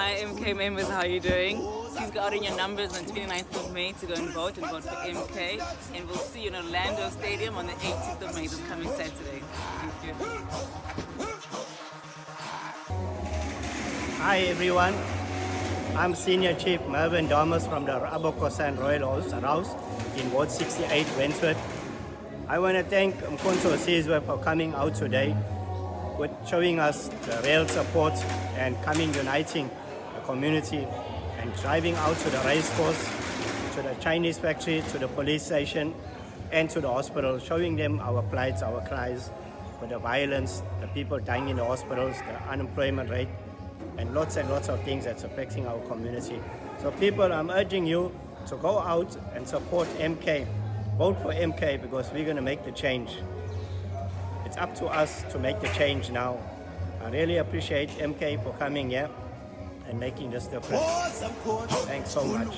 Hi MK members, how are you doing? Please go out in your numbers on the 29th of May to go and vote for MK. And we'll see you in Orlando Stadium on the 18th of May, this coming Saturday. Thank you. Hi everyone, I'm Senior Chief Mervyn Damas from the Abokosan Royal House in Ward 68, Wentworth. I want to thank Mkonso Sizwe for coming out today with showing us the real support and coming uniting the community and driving out to the race course, to the Chinese factory, to the police station and to the hospital, showing them our plights, our cries for the violence, the people dying in the hospitals, the unemployment rate and lots of things that's affecting our community. So people, I'm urging you to go out and support MK. Vote for MK because we're going to make the change. It's up to us to make the change now. I really appreciate MK for coming here and making this difference. Thanks so much.